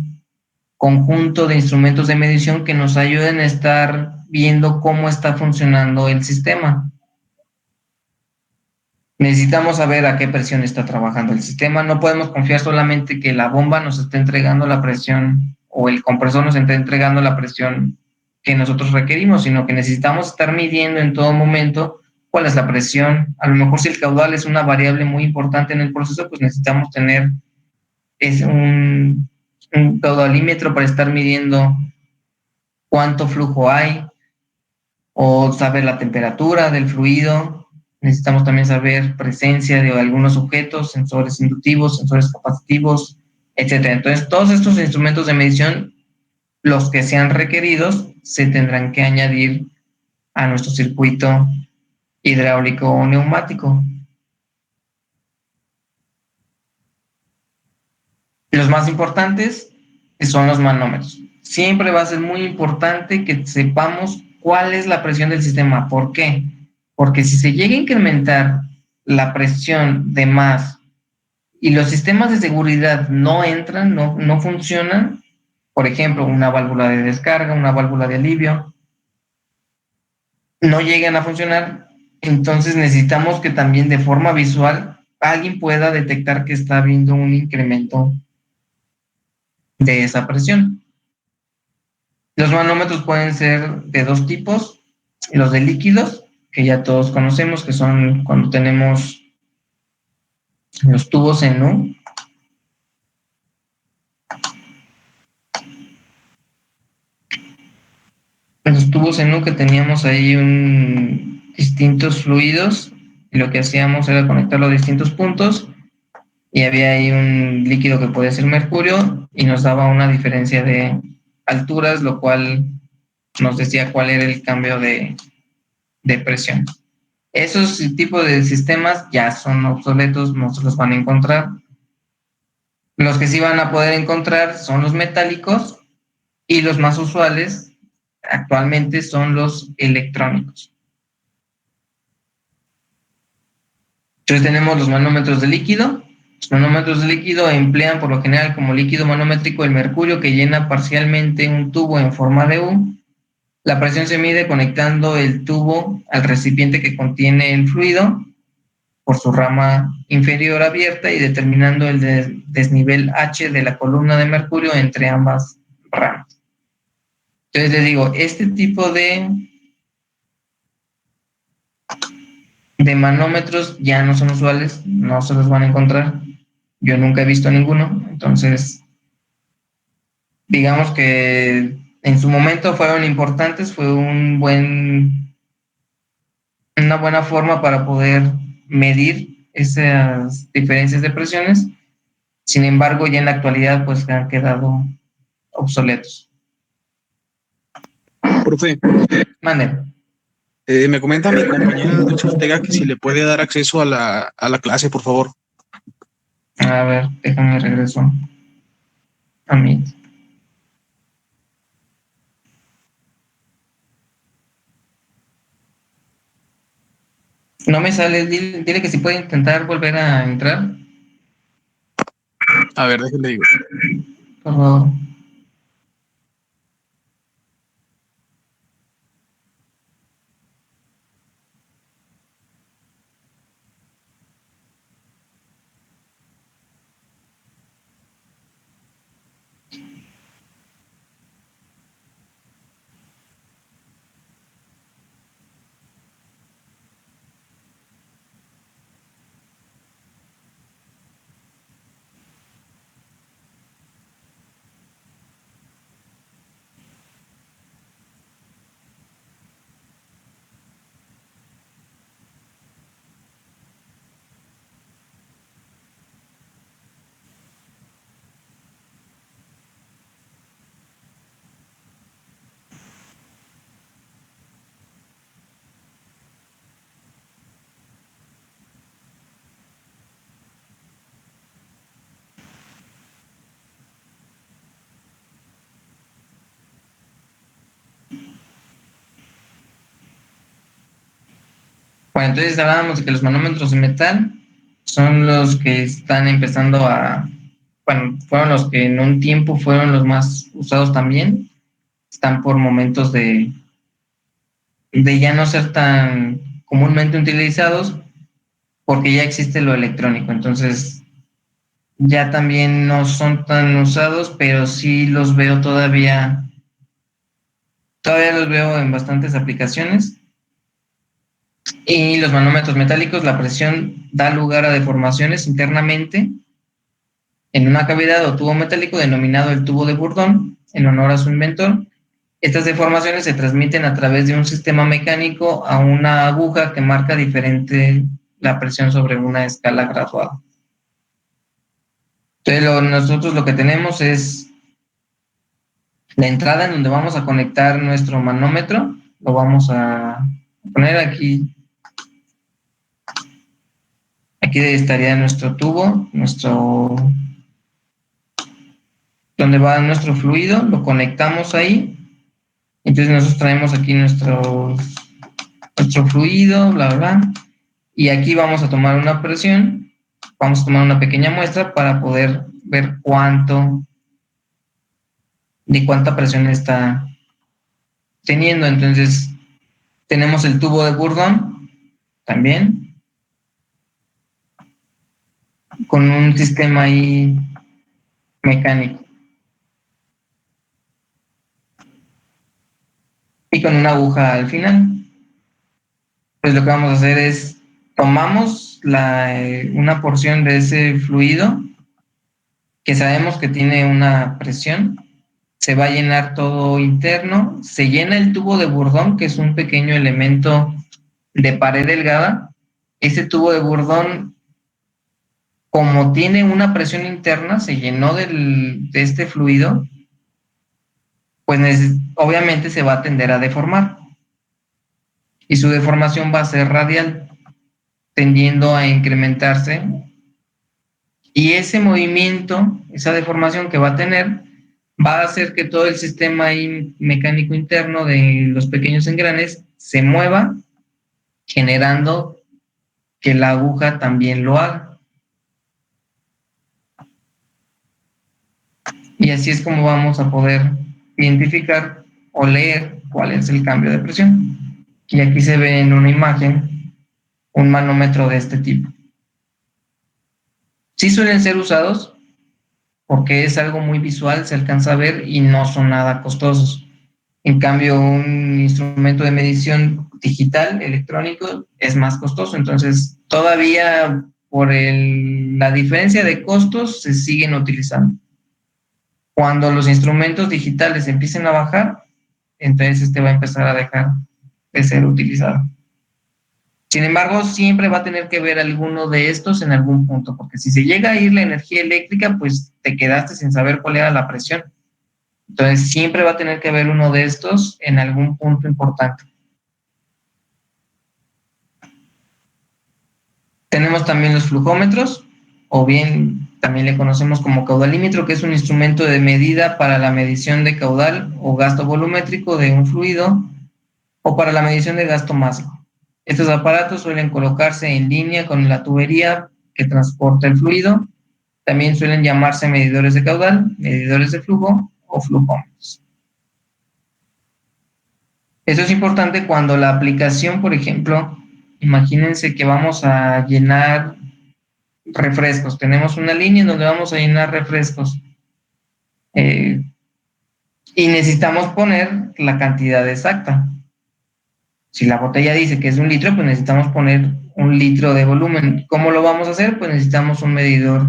S1: conjunto de instrumentos de medición que nos ayuden a estar viendo cómo está funcionando el sistema. Necesitamos saber a qué presión está trabajando el sistema. No podemos confiar solamente que la bomba nos esté entregando la presión o el compresor nos esté entregando la presión que nosotros requerimos, sino que necesitamos estar midiendo en todo momento cuál es la presión. A lo mejor si el caudal es una variable muy importante en el proceso, pues necesitamos tener un caudalímetro para estar midiendo cuánto flujo hay o saber la temperatura del fluido. Necesitamos también saber presencia de algunos objetos, sensores inductivos, sensores capacitivos, etcétera. Entonces, todos estos instrumentos de medición, los que sean requeridos, se tendrán que añadir a nuestro circuito hidráulico o neumático. Los más importantes son los manómetros. Siempre va a ser muy importante que sepamos cuál es la presión del sistema. ¿Por qué? Porque si se llega a incrementar la presión de más y los sistemas de seguridad no entran, no funcionan, por ejemplo, una válvula de descarga, una válvula de alivio, no llegan a funcionar, entonces necesitamos que también de forma visual alguien pueda detectar que está habiendo un incremento de esa presión. Los manómetros pueden ser de dos tipos, los de líquidos, que ya todos conocemos, que son cuando tenemos los tubos en U. Los tubos en U que teníamos ahí distintos fluidos, y lo que hacíamos era conectarlo a distintos puntos, y había ahí un líquido que podía ser mercurio, y nos daba una diferencia de alturas, lo cual nos decía cuál era el cambio de presión. Esos tipos de sistemas ya son obsoletos, no se los van a encontrar. Los que sí van a poder encontrar son los metálicos y los más usuales actualmente son los electrónicos. Entonces tenemos los manómetros de líquido. Los manómetros de líquido emplean por lo general como líquido manométrico el mercurio que llena parcialmente un tubo en forma de U. La presión se mide conectando el tubo al recipiente que contiene el fluido por su rama inferior abierta y determinando el desnivel H de la columna de mercurio entre ambas ramas. Entonces les digo, este tipo de manómetros ya no son usuales, no se los van a encontrar. Yo nunca he visto ninguno, entonces digamos que en su momento fueron importantes, fue una buena forma para poder medir esas diferencias de presiones. Sin embargo, ya en la actualidad pues han quedado obsoletos.
S3: Profe,
S1: Mande.
S3: me comenta mi compañera Dulce Ortega que si le puede dar acceso a la clase, por favor.
S1: A ver, déjame regreso a mí. No me sale, dile que si puede intentar volver a entrar,
S3: A ver, déjenme digo.
S1: por favor. Bueno, entonces hablábamos de que los manómetros de metal son los que están empezando bueno, fueron los que en un tiempo fueron los más usados también. Están por momentos de ya no ser tan comúnmente utilizados porque ya existe lo electrónico. Entonces, ya también no son tan usados, pero sí los veo todavía los veo en bastantes aplicaciones. Y los manómetros metálicos, la presión da lugar a deformaciones internamente en una cavidad o tubo metálico denominado el tubo de Bourdon, en honor a su inventor. Estas deformaciones se transmiten a través de un sistema mecánico a una aguja que marca diferente la presión sobre una escala graduada. Entonces, nosotros lo que tenemos es la entrada en donde vamos a conectar nuestro manómetro. Lo vamos a poner aquí. Aquí estaría nuestro tubo, donde va nuestro fluido, lo conectamos ahí. Entonces nosotros traemos aquí nuestro fluido, bla, bla, bla. Y aquí vamos a tomar una presión, vamos a tomar una pequeña muestra para poder ver de cuánta presión está teniendo. Entonces tenemos el tubo de Bourdon también, con un sistema ahí mecánico. Y con una aguja al final. Pues lo que vamos a hacer es, tomamos una porción de ese fluido que sabemos que tiene una presión, se va a llenar todo interno, se llena el tubo de Bourdon, que es un pequeño elemento de pared delgada. Ese tubo de Bourdon, como tiene una presión interna, se llenó de este fluido, pues obviamente se va a tender a deformar. Y su deformación va a ser radial, tendiendo a incrementarse. Y ese movimiento, esa deformación que va a tener, va a hacer que todo el sistema mecánico interno de los pequeños engranes se mueva, generando que la aguja también lo haga. Y así es como vamos a poder identificar o leer cuál es el cambio de presión. Y aquí se ve en una imagen un manómetro de este tipo. Sí suelen ser usados porque es algo muy visual, se alcanza a ver y no son nada costosos. En cambio, un instrumento de medición digital, electrónico, es más costoso. Entonces, todavía por la diferencia de costos se siguen utilizando. Cuando los instrumentos digitales empiecen a bajar, entonces este va a empezar a dejar de ser utilizado. Sin embargo, siempre va a tener que ver alguno de estos en algún punto, porque si se llega a ir la energía eléctrica, pues te quedaste sin saber cuál era la presión. Entonces, siempre va a tener que haber uno de estos en algún punto importante. Tenemos también los flujómetros, o bien también le conocemos como caudalímetro, que es un instrumento de medida para la medición de caudal o gasto volumétrico de un fluido, o para la medición de gasto másico. Estos aparatos suelen colocarse en línea con la tubería que transporta el fluido. También suelen llamarse medidores de caudal, medidores de flujo o flujómetros. Eso es importante cuando la aplicación, por ejemplo, imagínense que vamos a llenar refrescos. Tenemos una línea en donde vamos a llenar refrescos. Y necesitamos poner la cantidad exacta. Si la botella dice que es 1 litro, pues necesitamos poner 1 litro de volumen. ¿Cómo lo vamos a hacer? Pues necesitamos un medidor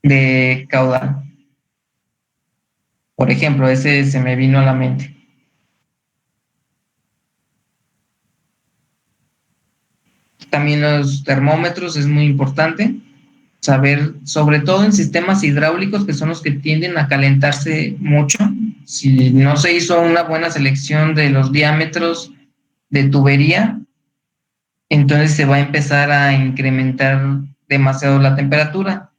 S1: de caudal. Por ejemplo, ese se me vino a la mente. También los termómetros es muy importante saber, sobre todo en sistemas hidráulicos, que son los que tienden a calentarse mucho. Si no se hizo una buena selección de los diámetros de tubería, entonces se va a empezar a incrementar demasiado la temperatura.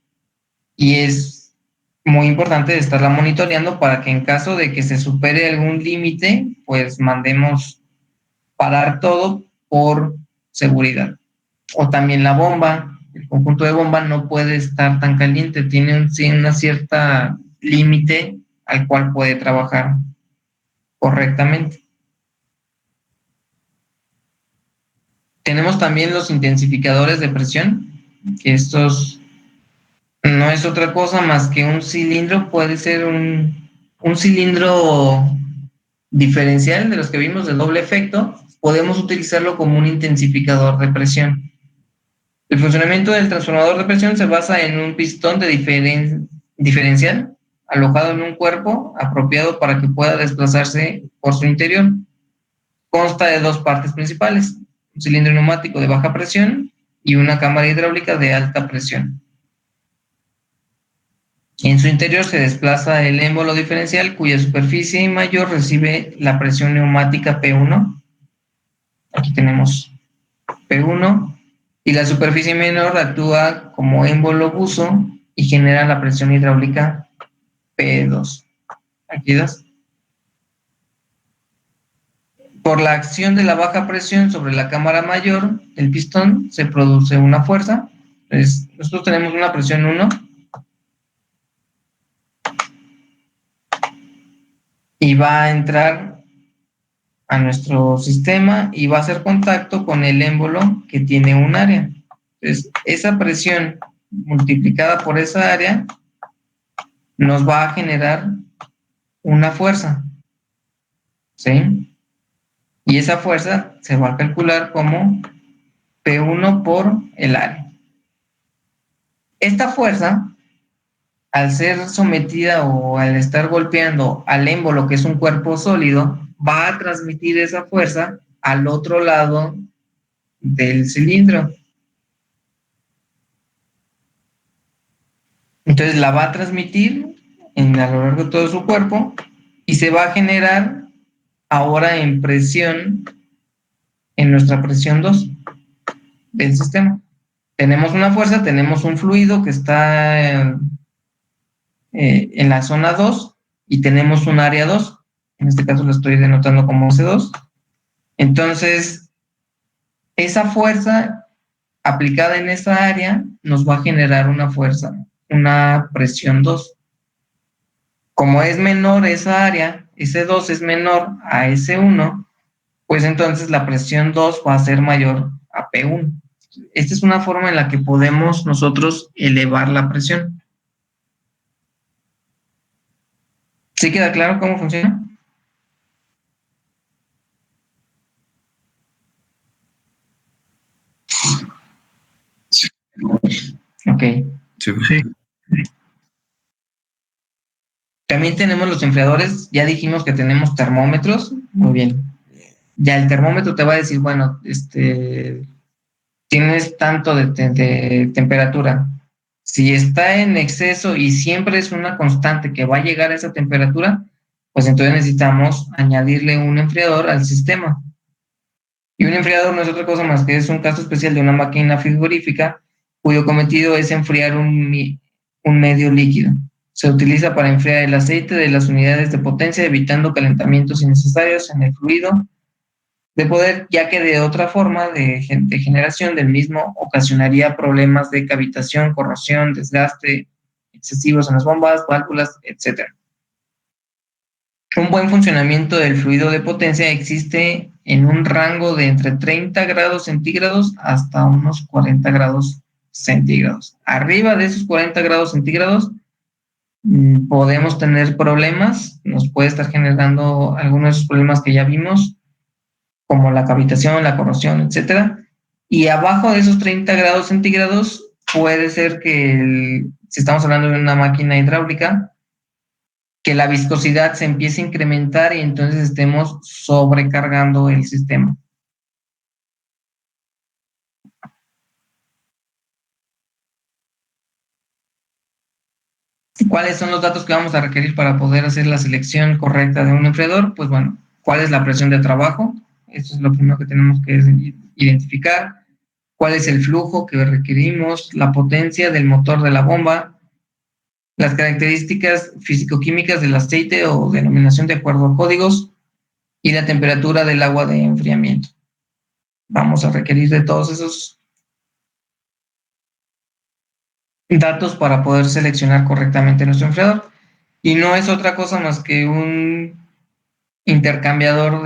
S1: Y es muy importante estarla monitoreando para que en caso de que se supere algún límite, pues mandemos parar todo por seguridad. O también la bomba, el conjunto de bomba no puede estar tan caliente, tiene una cierta límite al cual puede trabajar correctamente. Tenemos también los intensificadores de presión, que estos no es otra cosa más que un cilindro, puede ser un cilindro diferencial de los que vimos de doble efecto, podemos utilizarlo como un intensificador de presión. El funcionamiento del transformador de presión se basa en un pistón de diferencial alojado en un cuerpo apropiado para que pueda desplazarse por su interior. Consta de dos partes principales, un cilindro neumático de baja presión y una cámara hidráulica de alta presión. En su interior se desplaza el émbolo diferencial, cuya superficie mayor recibe la presión neumática P1. Aquí tenemos P1. Y la superficie menor actúa como émbolo buzo y genera la presión hidráulica P2. Aquí das. Por la acción de la baja presión sobre la cámara mayor del pistón se produce una fuerza. Entonces, nosotros tenemos una presión 1 y va a entrar a nuestro sistema y va a hacer contacto con el émbolo que tiene un área. Entonces, esa presión multiplicada por esa área nos va a generar una fuerza, ¿sí? Y esa fuerza se va a calcular como P1 por el área. Esta fuerza, al ser sometida o al estar golpeando al émbolo, que es un cuerpo sólido, va a transmitir esa fuerza al otro lado del cilindro. Entonces la va a transmitir a lo largo de todo su cuerpo y se va a generar ahora en presión, en nuestra presión 2 del sistema. Tenemos una fuerza, tenemos un fluido que está en la zona 2 y tenemos un área 2. En este caso lo estoy denotando como S2. Entonces, esa fuerza aplicada en esa área nos va a generar una fuerza, una presión 2. Como es menor esa área, S2 es menor a S1, pues entonces la presión 2 va a ser mayor a P1. Esta es una forma en la que podemos nosotros elevar la presión. ¿Sí queda claro cómo funciona?
S3: Sí.
S1: Ok.
S3: Sí.
S1: También tenemos los enfriadores. Ya dijimos que tenemos termómetros. Muy bien. Ya el termómetro te va a decir, bueno, tienes tanto de temperatura. Si está en exceso y siempre es una constante que va a llegar a esa temperatura, pues entonces necesitamos añadirle un enfriador al sistema. Y un enfriador no es otra cosa más que es un caso especial de una máquina frigorífica cuyo cometido es enfriar un medio líquido. Se utiliza para enfriar el aceite de las unidades de potencia, evitando calentamientos innecesarios en el fluido de poder, ya que de otra forma de generación del mismo ocasionaría problemas de cavitación, corrosión, desgaste excesivos en las bombas, válvulas, etc. Un buen funcionamiento del fluido de potencia existe en un rango de entre 30 grados centígrados hasta unos 40 grados centígrados. Arriba de esos 40 grados centígrados podemos tener problemas, nos puede estar generando algunos de esos problemas que ya vimos, como la cavitación, la corrosión, etcétera. Y abajo de esos 30 grados centígrados puede ser que, si estamos hablando de una máquina hidráulica, que la viscosidad se empiece a incrementar y entonces estemos sobrecargando el sistema. ¿Cuáles son los datos que vamos a requerir para poder hacer la selección correcta de un enfriador? Pues bueno, ¿cuál es la presión de trabajo? Eso es lo primero que tenemos que identificar. ¿Cuál es el flujo que requerimos? La potencia del motor de la bomba, las características físico-químicas del aceite o denominación de acuerdo a códigos y la temperatura del agua de enfriamiento. Vamos a requerir de todos esos datos para poder seleccionar correctamente nuestro enfriador. Y no es otra cosa más que un intercambiador